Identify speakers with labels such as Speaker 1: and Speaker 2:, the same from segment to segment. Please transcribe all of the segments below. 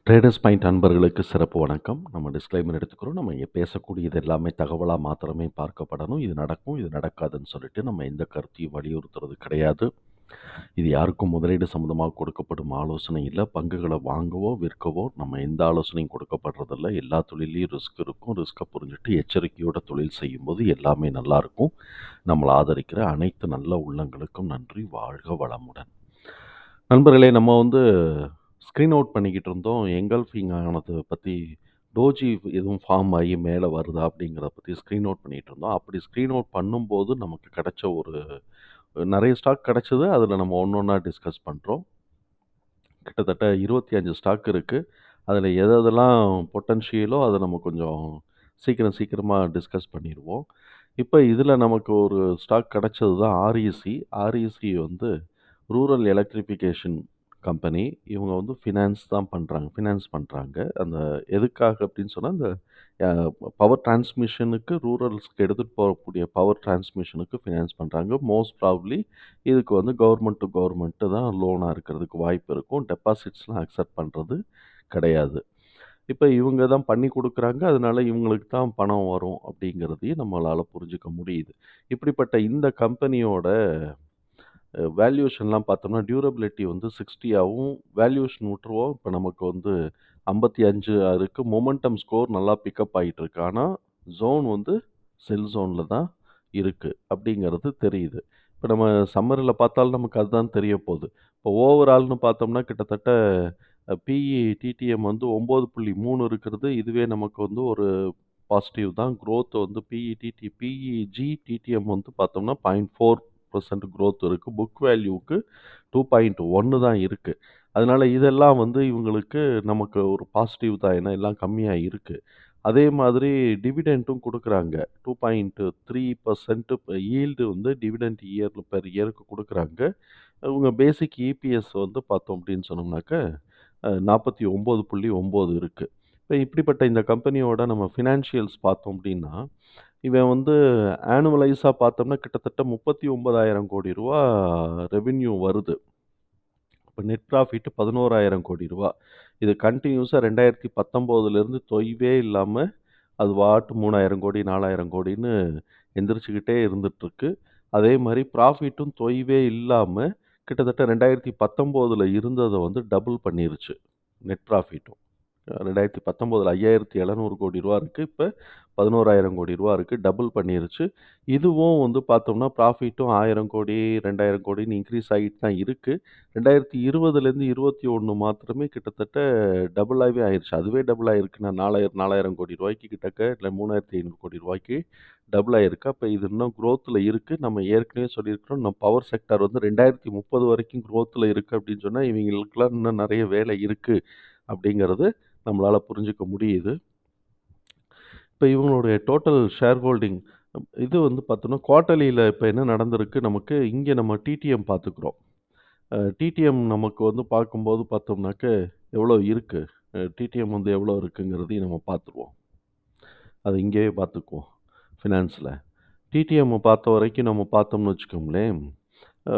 Speaker 1: Traders point அன்பர்களுக்கு சிறப்பு வணக்கம். நம்ம டிஸ்க்ளைமர் எடுத்துக்கிறோம். நம்ம இங்கே பேசக்கூடியது எல்லாமே தகவலாக மாத்திரமே பார்க்கப்படணும். இது நடக்கும், இது நடக்காதுன்னு சொல்லிட்டு நம்ம எந்த கருத்தையும் வலியுறுத்துறது கிடையாது. இது யாருக்கும் முதலீடு சம்மந்தமாக கொடுக்கப்படும் ஆலோசனை இல்லை. பங்குகளை வாங்கவோ விற்கவோ நம்ம எந்த ஆலோசனையும் கொடுக்கப்படுறதில்ல. எல்லா தொழிலையும் ரிஸ்க் இருக்கும். ரிஸ்க்கை புரிஞ்சுட்டு எச்சரிக்கையோட தொழில் செய்யும்போது எல்லாமே நல்லாயிருக்கும். நம்மளை ஆதரிக்கிற அனைத்து நல்ல உள்ளங்களுக்கும் நன்றி. வாழ்க வளமுடன். நண்பர்களே, நம்ம ஸ்க்ரீன் அவுட் பண்ணிக்கிட்டு இருந்தோம். எங்கல்ஃபிங் ஆனத பத்தி, டோஜி எதுவும் ஃபார்ம் ஆகி மேல வருதா அப்படிங்கிறத பத்தி ஸ்க்ரீன் அவுட் பண்ணிட்டு இருந்தோம். அப்படி ஸ்க்ரீன் அவுட் பண்ணும்போது நமக்கு கிடைச்ச நெறைய ஸ்டாக் கிடைச்சது. அதில நம்ம ஒண்ணொண்ணா டிஸ்கஸ் பண்றோம். கிட்டத்தட்ட 25 ஸ்டாக் இருக்கு. அதில எதெல்லாம் பொட்டன்ஷியலோ அத நம்ம கொஞ்சம் சீக்கிரமா டிஸ்கஸ் பண்ணிருவோம். இப்ப இதில நமக்கு ஒரு ஸ்டாக் கிடைச்சது தான் REC. REC rural electrification company. இவங்க ஃபினான்ஸ் பண்றாங்க. அந்த எதுக்காக அப்படின்னு சொன்னா, இந்த அ பவர் டிரான்ஸ்மிஷனுக்கு ரூரல்ஸ்க்கு எடுத்துட்டு போகக்கூடிய பவர் டிரான்ஸ்மிஷனுக்கு ஃபினான்ஸ் பண்றாங்க. மோஸ்ட் ப்ராபப்ளி இதுக்கு கவர்மெண்ட் டூ கவர்மெண்ட் தான் லோனா இருக்கிறதுக்கு வாய்ப்பு இருக்கும். டெபாசிட்ஸ்லாம் அக்செப்ட் பண்றது கிடையாது. இப்ப இவங்க தான் பண்ணி குடுக்குறாங்க. அதனால இவங்களுக்கு தான் பணம் வரும் அப்படிங்கிறதையும் நம்மளால புரிஞ்சுக்க முடியுது. இப்படிப்பட்ட இந்த கம்பெனியோட வேல்யூவேஷன்லாம் பார்த்தோம்னா, டியூரபிலிட்டி 60 ஆவும், வேல்யூவேஷன் விட்டுருவோம். இப்ப நமக்கு 55 இருக்கு. மொமெண்டம் ஸ்கோர் நல்லா பிக்கப் ஆயிட்டு இருக்கு. ஆனா, ஜோன் செல் ஜோன்ல தான் இருக்கு அப்படிங்கிறது தெரியுது. இப்ப நம்ம சம்மரில பார்த்தாலும் நமக்கு அதுதான் தெரிய போது. இப்போ ஓவரால்னு பார்த்தோம்னா, கிட்டத்தட்ட பிஇ டிடிஎம் 9.3 இருக்கிறது. இதுவே நமக்கு ஒரு பாசிட்டிவ் தான். குரோத் பிஇஜி, டிடிஎம் பார்த்தோம்னா 0.4% குரோத் இருக்கு. புக் வேல்யூக்கு 2.1 தான் இருக்கு. அதனால இதெல்லாம் இவங்களுக்கு நமக்கு ஒரு பாசிட்டிவ் தான். ஏன்னா எல்லாம் கம்மியா இருக்கு. அதே மாதிரி டிவிடெண்டும் குடுக்குறாங்க. 2.3% ஈல்டு டிவிடெண்ட் பெர் இயருக்கு குடுக்குறாங்க. உங்க பேசிக் இபிஎஸ் பார்த்தோம் அப்படின்னு சொன்னோம்னாக்க 49.9 இருக்கு. இப்ப இப்படிப்பட்ட இந்த கம்பெனியோட நம்ம ஃபினான்ஷியல்ஸ் பார்த்தோம் அப்படின்னா, இவன் ஆனுவலைஸா பார்த்தோம்னா கிட்டத்தட்ட ரூ. 39,000 ரெவென்யூ வருது. இப்ப நெட் ப்ராஃபிட் ரூ. 11,000 இது கன்டினியூஸா 2019லேருந்து தொய்வே இல்லாம அது பாட்டு 3,000 4,000 எந்திரிச்சுக்கிட்டே இருந்துட்டுருக்கு. அதே மாரி ப்ராஃபிட்டும் தொய்வே இல்லாம கிட்டத்தட்ட 2019ல இருந்தத டபுள் பண்ணிருச்சு. நெட் ப்ராஃபிட்டும். 2019ல ரூ. 5,700 இருக்கு. இப்ப ரூ. 11,000 இருக்கு. டபுள் பண்ணிருச்சு. இதுவும் பார்த்தோம்னா ப்ராஃபிட்டும் 1,000 2,000 இன்க்ரீஸ் ஆகிட்டு தான் இருக்கு. 2020லேருந்து 21 மாத்திரமே கிட்டத்தட்ட டபுளாவே ஆயிருச்சு. அதுவே டபுள் ஆயிருக்குன்னா ரூ. 4,000 கிட்டக்க இல்ல ரூ. 3,500 டபுள் ஆயிருக்கு. அப்ப இது இன்னும் குரோத்ல இருக்கு. நம்ம ஏற்கனவே சொல்லியிருக்கிறோம். நம்ம பவர் செக்டார் 2030 வரைக்கும் குரோத்ல இருக்கு அப்படின்னு சொன்னா, இவங்களுக்கெல்லாம் இன்னும் நெறைய வேலை இருக்கு அப்படிங்கிறது நம்மளால புரிஞ்சுக்க முடியுது. இப்ப இவங்களுடைய டோட்டல் ஷேர் ஹோல்டிங் இது பார்த்தோம்னா, குவார்ட்டர்லில இப்ப என்ன நடந்திருக்கு நமக்கு, இங்க நம்ம டிடிஎம் பார்த்துக்கிறோம். டிடிஎம் நமக்கு பார்க்கும்போது பார்த்தோம்னாக்க, எவ்வளோ இருக்கு? டிடிஎம் எவ்வளோ இருக்குங்கிறதையும் நம்ம பார்த்துருவோம். அது இங்கேயே பார்த்துக்குவோம், ஃபினான்ஸ்ல. டிடிஎம் பார்த்த வரைக்கும் நம்ம பார்த்தோம்னு வச்சுக்கோங்களேன், அ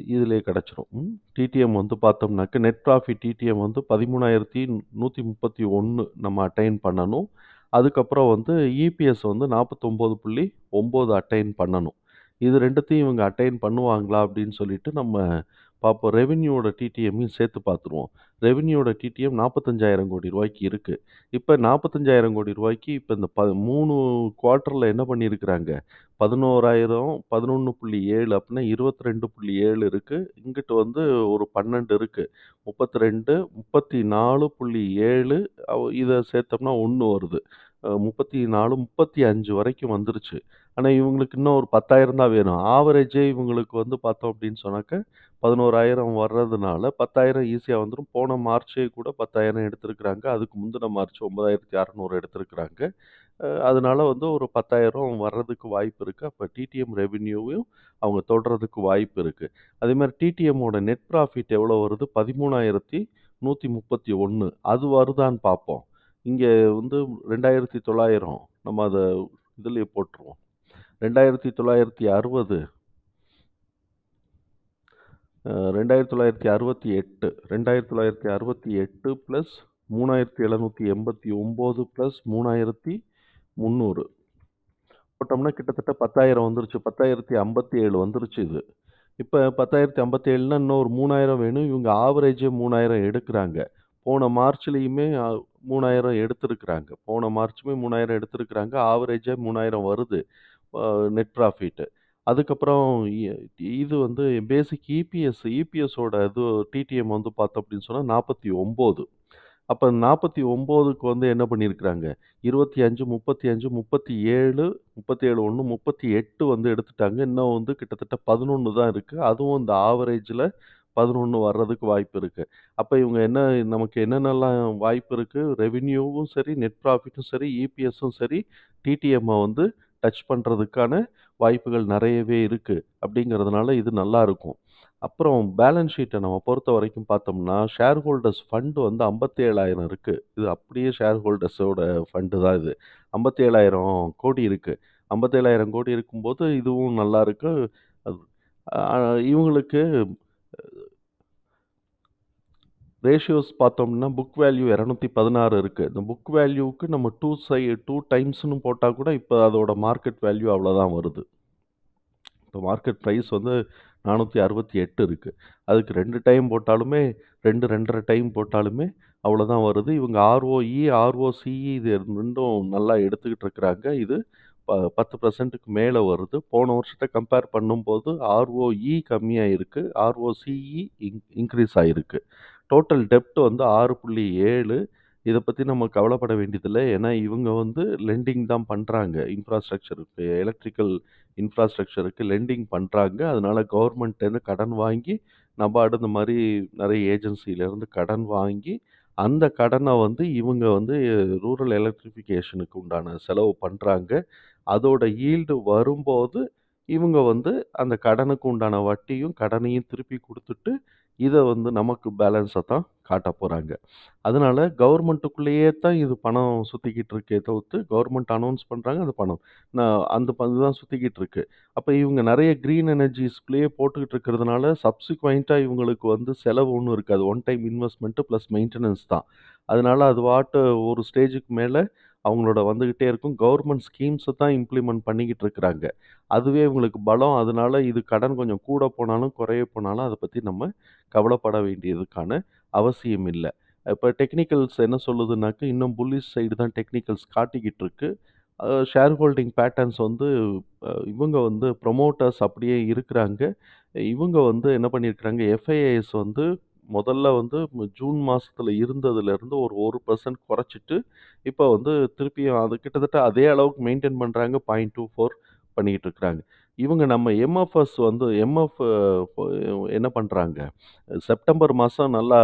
Speaker 1: இதிலேயே கிடைச்சிரும். டிடிஎம் பார்த்தோம்னாக்க, நெட் ப்ராஃபிட் டிடிஎம் 13,131 நம்ம அட்டைன் பண்ணணும். அதுக்கப்புறம் இபிஎஸ் 49.9 அட்டைன் பண்ணணும். இது 2த்தையும் இவங்க அட்டைன் பண்ணுவாங்களா அப்படின்னு சொல்லிட்டு நம்ம பார்ப்போம். ரெவென்யூவோட டிடிஎம்மையும் சேர்த்து பார்த்துருவோம். ரெவென்யூவோட டிடிஎம் ரூ. 45,000 இருக்கு. இப்ப ரூ. 45,000 இப்ப இந்த 3 குவார்ட்டர்ல என்ன பண்ணியிருக்கிறாங்க, 11,000 11.7 அப்படின்னா 22.7 இருக்கு. இங்கிட்டு ஒரு 12 இருக்கு. 32 34.7 இத சேர்த்தோம்னா 1 வருது. 34 35 வரைக்கும் வந்துருச்சு. ஆனா இவங்களுக்கு இன்னும் ஒரு 10,000 தான் வேணும். ஆவரேஜே இவங்களுக்கு பார்த்தோம் அப்படின்னு சொன்னாக்க 11,000 வர்றதுனால 10,000 ஈஸியா வந்துரும். போன மார்ச்சே கூட 10,000 எடுத்திருக்கிறாங்க. அதுக்கு முந்தின மார்ச் 9,600 எடுத்திருக்கிறாங்க. அதனால ஒரு 10,000 வர்றதுக்கு வாய்ப்பு இருக்கு. அப்ப டிடிஎம் ரெவென்யூவையும் அவங்க தொடுறதுக்கு வாய்ப்பு இருக்கு. அதேமாரி டிடிஎம்மோட நெட் ப்ராஃபிட் எவ்வளோ வருது? 13,131 அது வருதான்னு பார்ப்போம். இங்க 2,900 நம்ம அத இதுலயே போட்டுருவோம். 2,960 2968 2968 + 3789 + 3300 போட்டோம்னா கிட்டத்தட்ட 10,000 வந்துருச்சு. 10,057 வந்துருச்சு இது. இப்ப 10,057ன்னா இன்னும் ஒரு 3,000 வேணும். இவங்க ஆவரேஜே 3,000 எடுக்குறாங்க. போன மார்ச்லயுமே 3,000 எடுத்திருக்கிறாங்க. போன மார்ச்சுமே 3,000 எடுத்திருக்கிறாங்க. ஆவரேஜா 3,000 வருது. அ நெட் ப்ராஃபிட். அதுக்கப்புறம் இ இது வந்து பேசிக் இபிஎஸோட இது டிடிஎம் வந்து பார்த்தோம் அப்படின்னு சொன்னா 49. அப்ப 49க்கு வந்து என்ன பண்ணியிருக்கிறாங்க, 25, 35, 37, 37 1, 38 வந்து எடுத்துட்டாங்க. இன்னும் வந்து கிட்டத்தட்ட 11 தான் இருக்கு. அதுவும் இந்த ஆவரேஜ்ல 11 வர்றதுக்கு வாய்ப்பு இருக்கு. அப்ப இவங்க என்ன நமக்கு என்னென்னலாம் வாய்ப்பு இருக்கு, ரெவென்யூவும் சரி, நெட் ப்ராஃபிட்டும் சரி, இபிஎஸும் சரி, டிடிஎம்ம வந்து டச் பண்றதுக்கான வாய்ப்புகள் நெறையவே இருக்கு. அப்படிங்கிறதுனால இது நல்லாருக்கும். அப்புறம் பேலன்ஸ் ஷீட்ட நம்ம பொறுத்தவரைக்கும் பார்த்தோம்னா, ஷேர் ஹோல்டர்ஸ் ஃபண்ட் வந்து 57,000 இருக்கு. இது அப்படியே ஷேர் ஹோல்டர்ஸோட ஃபண்ட் தான் இது. 57,000 கோடி இருக்கு. 57,000 கோடி இருக்கும்போது, இதுவும் நல்லா இருக்கு. அது அ இவங்களுக்கு ரேஷியோஸ் பார்த்தோம்னா, புக் வேல்யூ 216 இருக்கு. இந்த புக் வேல்யூக்கு நம்ம 2 டைம்ஸ்ன்னு போட்டா கூட, இப்ப அதோட மார்க்கெட் வேல்யூ அவ்வளோதான் வருது. இப்போ மார்க்கெட் பிரைஸ் வந்து 468 இருக்கு. அதுக்கு 2 டைம் போட்டாலுமே 2, 2 1/2 டைம் போட்டாலுமே அவ்வளோதான் வருது. இவங்க ஆர்ஓஇ, ஆர்ஓசிஇ இது 2ம் நல்லா எடுத்துக்கிட்டு இருக்கிறாங்க. இது 10%க்கு மேல வருது. போன வருஷத்த கம்பேர் பண்ணும்போது ஆர்ஓஇ கம்மியா இருக்கு. ஆர்ஓசிஇ இன்கிரீஸ் ஆயிருக்கு. டோட்டல் டெப்ட் வந்து 6.7. இத பத்தி நம்ம கவலைப்பட வேண்டியதில்ல. ஏன்னா, இவங்க வந்து லெண்டிங் தான் பண்றாங்க. இன்ஃப்ராஸ்ட்ரக்சருக்கு எலக்ட்ரிக்கல் இன்ஃப்ராஸ்ட்ரக்சருக்கு லெண்டிங் பண்றாங்க. அதனால கவர்மெண்ட்லேருந்து கடன் வாங்கி, நபார்டு இந்த மாரி நெறைய ஏஜென்சிலேருந்து கடன் வாங்கி, அந்த கடன வந்து இவங்க வந்து ரூரல் எலக்ட்ரிஃபிகேஷனுக்கு உண்டான செலவு பண்றாங்க. அதோட ஈல்டு வரும்போது, இவங்க வந்து அந்த கடனுக்கு உண்டான வட்டியும், கடனையும் திருப்பி குடுத்துட்டு, இத வந்து நமக்கு பேலன்ஸா தான் காட்டப் போறாங்க. அதனால கவர்மெண்ட்டுக்குள்ளேயே தான் இது பணம் சுத்திக்கிட்டு இருக்கே தவிர்த்து, கவர்மெண்ட் அனவுன்ஸ் பண்றாங்க, அந்த பணம். அந்த இதுதான் சுத்திக்கிட்டு இருக்கு. அப்ப இவங்க நெறைய கிரீன் எனர்ஜீஸ்குள்ளேயே போட்டுக்கிட்டு இருக்கிறதுனால, சப்சிக்வென்ட்டா இவங்களுக்கு வந்து செலவு ஒண்ணும் இருக்காது. One time investment plus maintenance தான். அதனால அது பாட்டு ஒரு ஸ்டேஜுக்கு மேல அவங்களோட வந்துகிட்டே இருக்கும். கவர்மெண்ட் ஸ்கீம்ஸ தான் இம்ப்ளிமெண்ட் பண்ணிக்கிட்டு இருக்கிறாங்க. அதுவே இவங்களுக்கு பலம். அதனால இது கடன் கொஞ்சம் கூட போனாலும், குறைய போனாலும் அத பத்தி நம்ம கவலைப்பட வேண்டியதுக்கான அவசியம் இல்ல. இப்ப டெக்னிக்கல்ஸ் என்ன சொல்லுதுன்னாக்க, இன்னும் புல்லிஷ் சைடு தான் டெக்னிக்கல்ஸ் காட்டிக்கிட்டு இருக்கு. ஷேர் ஹோல்டிங் பேட்டர்ன்ஸ் வந்து இவங்க வந்து ப்ரமோட்டர்ஸ் அப்படியே இருக்கிறாங்க. இவங்க வந்து என்ன பண்ணியிருக்கிறாங்க, எஃப்ஐஐஸ் வந்து முதல்ல வந்து ஜூன் மாசத்துல இருந்ததுலேருந்து ஒரு 1% குறைச்சிட்டு, இப்ப வந்து திருப்பியும் அது கிட்டத்தட்ட அதே அளவுக்கு மெயின்டெயின் பண்றாங்க. 0.24 பண்ணிக்கிட்டு இருக்கிறாங்க. இவங்க நம்ம எம்எஃப்எஸ் வந்து எம்எஃப் என்ன பண்றாங்க, செப்டம்பர் மாசம் நல்லா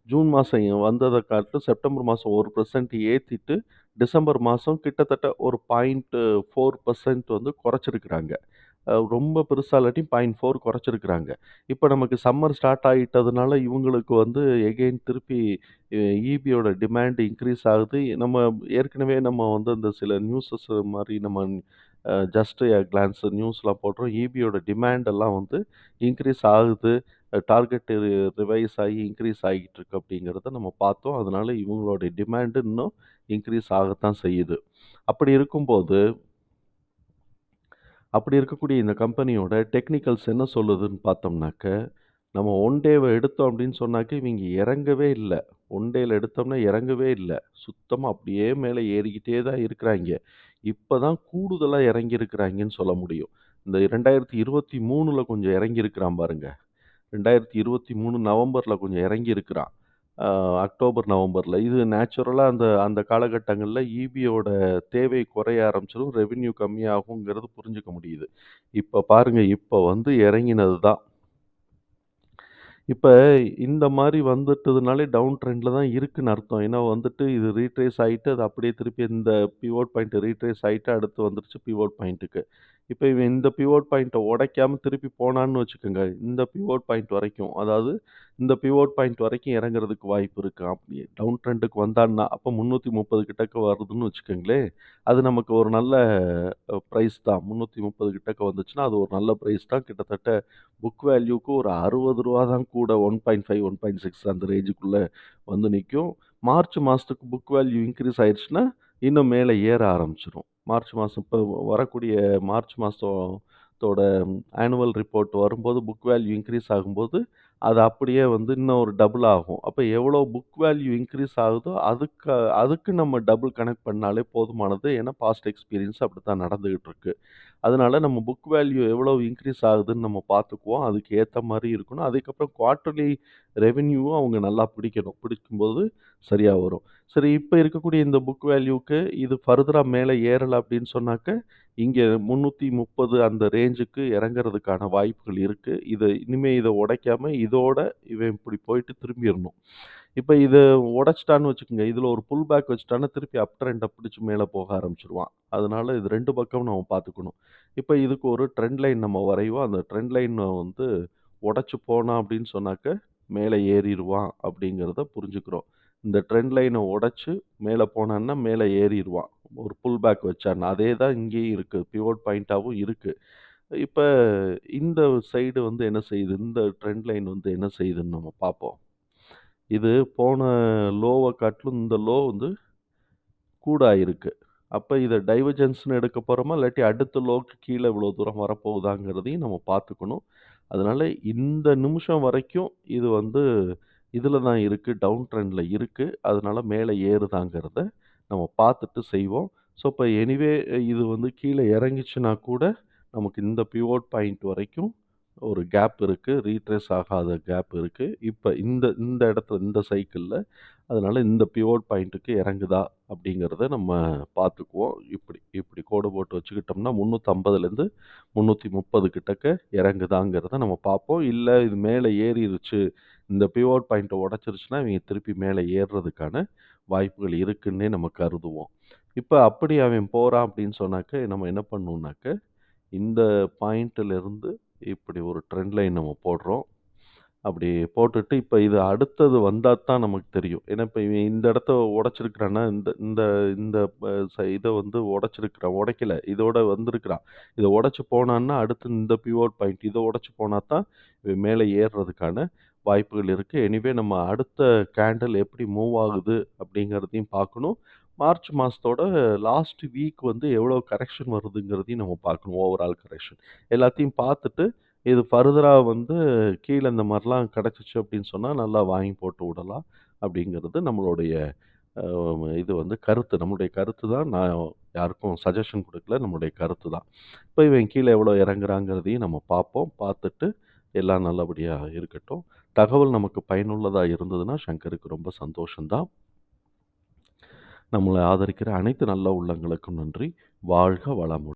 Speaker 1: ஜூன் மாசம் வந்தத காட்டிலும் செப்டம்பர் மாசம் 1% ஏத்திட்டு, டிசம்பர் மாசம் கிட்டத்தட்ட ஒரு 0.4% வந்து குறைச்சிருக்கிறாங்க. ரொம்ப பெருசா இல்லாட்டி 0.4 குறைச்சிருக்கிறாங்க. இப்ப நமக்கு சம்மர் ஸ்டார்ட் ஆயிட்டதுனால, இவங்களுக்கு வந்து எகைன் திருப்பி ஈபியோட டிமாண்ட் இன்கிரீஸ் ஆகுது. நம்ம ஏற்கனவே நம்ம வந்து அந்த சில நியூஸஸ் மாரி நம்ம ஜஸ்ட் எ கிளான்ஸ் நியூஸ்லாம் போடுறோம். ஈபியோட டிமாண்ட் எல்லாம் வந்து இன்கிரீஸ் ஆகுது. டார்கெட் ரிவைஸ் ஆகி இன்கிரீஸ் ஆகிட்டு இருக்கு அப்படிங்கிறத நம்ம பார்த்தோம். அதனால இவங்களுடைய டிமாண்ட் இன்னும் இன்கிரீஸ் ஆகத்தான் செய்யுது. அப்படி இருக்கும்போது அப்படி இருக்கக்கூடிய இந்த கம்பெனியோட டெக்னிக்கல்ஸ் என்ன சொல்லுதுன்னு பார்த்தோம்னாக்க, நம்ம ஒன் டேவ எடுத்தோம் அப்படின்னு சொன்னாக்க, இவங்க இறங்கவே இல்ல. ஒன் டேல எடுத்தோம்னா இறங்கவே இல்ல. சுத்தமா அப்படியே மேல ஏறிக்கிட்டே தான் இருக்கிறாய்ங்க. இப்ப தான் கூடுதலா இறங்கியிருக்கிறாய்ங்கன்னு சொல்ல முடியும். இந்த 2023ல கொஞ்சம் இறங்கியிருக்கிறான் பாருங்க. 2023 நவம்பர்ல கொஞ்சம் இறங்கியிருக்கிறான். அ அக்டோபர், நவம்பர்ல. இது நேச்சுரலா அந்த அந்த காலகட்டங்கள்ல ஈபியோட தேவை குறைய ஆரம்பிச்சதும், ரெவென்யூ கம்மியாகுங்கிறது புரிஞ்சுக்க முடியுது. இப்ப பாருங்க, இப்ப வந்து இறங்கினது தான். இப்ப இந்த மாரி வந்துட்டதுனாலே டவுன் ட்ரெண்ட்ல தான் இருக்குன்னு அர்த்தம். ஏன்னா வந்துட்டு இது ரீட்ரேஸ் ஆயிட்டு, அது அப்படியே திருப்பி இந்த பிவோட் பாயிண்ட் ரீட்ரேஸ் ஆயிட்டு, அடுத்து வந்துருச்சு பிவோட் பாயிண்ட்டுக்கு. இப்ப இவன் இந்த பிவோட் பாயிண்ட்ட உடைக்காம திருப்பி போனான்னு வச்சுக்கோங்க, இந்த பிவோட் பாயிண்ட் வரைக்கும். அதாவது இந்த பிவோட் பாயிண்ட் வரைக்கும் இறங்குறதுக்கு வாய்ப்பு இருக்கு. அப்படியே டவுன் ட்ரெண்டுக்கு வந்தான்னா, அப்ப 330 கிட்டக்க வருதுன்னு வச்சுக்கங்களேன். அது நமக்கு ஒரு நல்ல பிரைஸ் தான். 330 கிட்டக்க வந்துச்சுன்னா, அது ஒரு நல்ல பிரைஸ் தான். கிட்டத்தட்ட புக் வேல்யூக்கு ஒரு ரூ. 60 தான் கூட 1.5, 1.6 அந்த ரேஞ்சுக்குள்ள வந்து நிக்கும். மார்ச் மாசத்துக்கு புக் வேல்யூ இன்கிரீஸ் ஆயிருச்சுன்னா, இன்னும் மேல ஏற ஆரம்பிச்சுரும். மார்ச் மாசம் இப்ப வரக்கூடிய மார்ச் மாசத்தோட ஆனுவல் ரிப்போர்ட் வரும்போது புக் வேல்யூ இன்கிரீஸ் ஆகும்போது, அது அப்படியே வந்து இன்னும் ஒரு டபுள் ஆகும். அப்ப எவ்வளோ புக் வேல்யூ இன்கிரீஸ் ஆகுதோ, அதுக்கு நம்ம டபுள் கனெக்ட் பண்ணாலே போதுமானது. ஏன்னா பாஸ்ட் எக்ஸ்பீரியன்ஸ் அப்படித்தான் நடந்துகிட்டு இருக்கு. அதனால நம்ம புக் வேல்யூ எவ்வளவு இன்கிரீஸ் ஆகுதுன்னு நம்ம பார்த்துக்குவோம். அதுக்கு ஏத்த மாரி இருக்கணும். அதுக்கப்புறம் குவார்ட்டர்லி ரெவென்யூவும் அவங்க நல்லா பிடிக்கணும். பிடிக்கும்போது சரியா வரும். சரி, இப்ப இருக்கக்கூடிய இந்த புக் வேல்யூக்கு இது ஃபர்தரா மேல ஏறல அப்படின்னு சொன்னாக்க, இங்க 330 அந்த ரேஞ்சுக்கு இறங்குறதுக்கான வாய்ப்புகள் இருக்கு. இனிமே இத உடைக்காம இதோட இவன் இப்படி போயிட்டு திரும்பிறணும். இப்ப இத உடைச்சுட்டான்னு வச்சுக்கங்க, இதுல ஒரு புல் பேக் வச்சுட்டான்னா, திருப்பி அப் ட்ரெண்ட பிடிச்சு மேல போக ஆரம்பிச்சுருவான். அதனால இது 2 பக்கமும் நம்ம பார்த்துக்கணும். இப்ப இதுக்கு ஒரு ட்ரெண்ட் லைன் நம்ம வரைவோம். அந்த ட்ரெண்ட் லைன் வந்து உடைச்சு போனான் அப்படின்னு சொன்னாக்க, மேல ஏறிருவான் அப்படிங்கிறத புரிஞ்சுக்கிறோம். இந்த ட்ரெண்ட் லைன உடைச்சு மேல போனான்னா, மேல ஏறிருவான். ஒரு புல் பேக் வச்சான்னா. அதே தான் இங்கேயும் இருக்கு. பிவோட் பாயிண்ட்டாவும் இருக்கு. இப்ப இந்த சைடு வந்து என்ன செய்யுது? இந்த ட்ரெண்ட் லைன் வந்து என்ன செய்யுதுன்னு நம்ம பார்ப்போம். இது போன லோவ காட்டிலும் இந்த லோ வந்து கூட ஆயிருக்கு. அப்ப இத டைவர்ஜென்ஸ்ன்னு எடுக்க போறோமா? இல்லாட்டி அடுத்த லோக்கு கீழ இவ்வளோ தூரம் வரப்போகுதாங்கிறதையும் நம்ம பார்த்துக்கணும். அதனால இந்த நிமிஷம் வரைக்கும் இது வந்து இதுல தான் இருக்கு. டவுன் ட்ரெண்ட்ல இருக்கு. அதனால மேல ஏறுதாங்கிறத நம்ம பார்த்துட்டு செய்வோம். ஸோ, இப்ப எனிவே இது வந்து கீழ இறங்குச்சுன்னா கூட, நமக்கு இந்த பிவோட் பாயிண்ட் வரைக்கும் ஒரு கேப் இருக்கு. ரீட்ரேஸ் ஆகாத கேப் இருக்கு. இப்ப இந்த இந்த இடத்துல இந்த சைக்கிள்ல அதனால இந்த பிவோட் பாயிண்ட்டுக்கு இறங்குதா அப்படிங்கிறத நம்ம பார்த்துக்குவோம். இப்படி இப்படி கோடு போட்டு வச்சுக்கிட்டோம்னா 350லேருந்து 330 கிட்டக்க இறங்குதாங்கிறத நம்ம பார்ப்போம். இல்ல இது மேலே ஏறிருச்சு, இந்த பிவோட் பாயிண்ட்ட உடைச்சிருச்சுன்னா, இவங்க திருப்பி மேலே ஏறுறதுக்கான வாய்ப்புகள் இருக்குன்னே நம்ம கருதுவோம். இப்ப அப்படி அவன் போறான் அப்படின்னு சொன்னாக்க, நம்ம என்ன பண்ணணும்னாக்க, இந்த பாயிண்ட்லேருந்து இப்படி ஒரு ட்ரெண்ட் லைன் நம்ம போடுறோம். அப்படி போட்டுட்டு, இப்ப இது அடுத்தது வந்தா தான் நமக்கு தெரியும். ஏன்னா, இப்ப இவன் இந்த இடத்த உடைச்சிருக்கிறான்னா, இந்த இந்த இந்த இத வந்து உடைச்சிருக்கிறான். உடைக்கல. இதோட வந்திருக்கிறான். இத உடைச்சு போனான்னா, அடுத்து இந்த பிவோட் பாயிண்ட் இத உடைச்சு போனா தான், இவன் மேல ஏறுறதுக்கான வாய்ப்புகள் இருக்கு. எனிவே நம்ம அடுத்த கேண்டில் எப்படி மூவ் ஆகுது அப்படிங்கிறதையும் பார்க்கணும். மார்ச் மாசத்தோட லாஸ்ட் வீக் வந்து எவ்வளோ கரெக்ஷன் வருதுங்கிறதையும் நம்ம பார்க்கணும். Overall correction. எல்லாத்தையும் பார்த்துட்டு, இது ஃபர்தரா வந்து கீழ இந்த மாரிலாம் கிடைச்சுச்சு அப்படின்னு சொன்னா, நல்லா வாங்கி போட்டு விடலாம். அப்படிங்கிறது நம்மளுடைய அ இது வந்து கருத்து. நம்முடைய கருத்து தான். நான் யாருக்கும் சஜஷன் குடுக்கல. நம்முடைய கருத்து தான். இப்ப இவன் கீழ எவ்வளோ இறங்குறாங்கிறதையும் நம்ம பார்ப்போம். பார்த்துட்டு எல்லாம் நல்லபடியா இருக்கட்டும். தகவல் நமக்கு பயனுள்ளதா இருந்ததுன்னா, சங்கருக்கு ரொம்ப சந்தோஷம் தான். நம்மள ஆதரிக்கிற அனைத்து நல்ல உள்ளங்களுக்கும் நன்றி. வாழ்க வளமுடன்.